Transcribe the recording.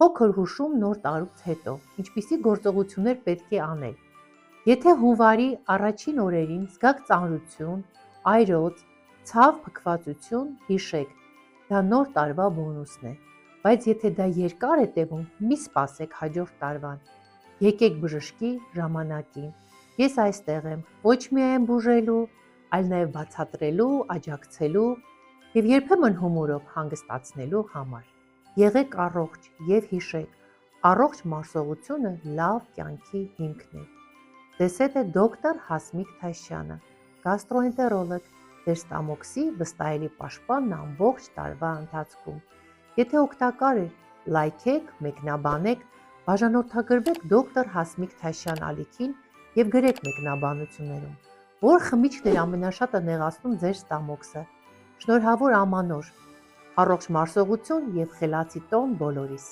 Փոքր հուշում նոր տարուց հետո, ինչպիսի գործողություններ պետք է անել։ Եթե հունվարի առաջին օրերին զգաք ծանրություն, այրոց, ցավ փքվածություն, հիշեք, դա նոր տարվա բոնուսն է, բայց եթե դա երկար է տևում, մի սպասեք հաջորդ տարվան, եկեք բժշկի ժամանակին, ես այստեղ եմ ոչ միայն բուժելու, այլ նաև բացատրելու, աջակցելու և երբեմն հումորով հանգստացնելու համար։ Եղեք առողջ և հիշեք, առողջ մարսողությունը լավ կյանքի հիմքն է։ Ձեզ հետ է դոկտոր Հասմիկ Թայշյանը, գաստրոենտերոլոգ, ձեր ստամոքսի վստահելի պաշտպանն ամբողջ տարվա ընթացքում։ Եթե օգտակար է, լայքեք, մեկնաբանեք, բաժանորդագրվեք դոկտոր Հասմիկ Թայշյան ալիքին և գրեք մեկնաբանություններում, որ խմիչքն էր ամենաշատը նեղացնում ձեր ստամոքսը։ Շնորհավոր ամանոր, առողջ մարսողություն և խելացի տոն բոլորիս։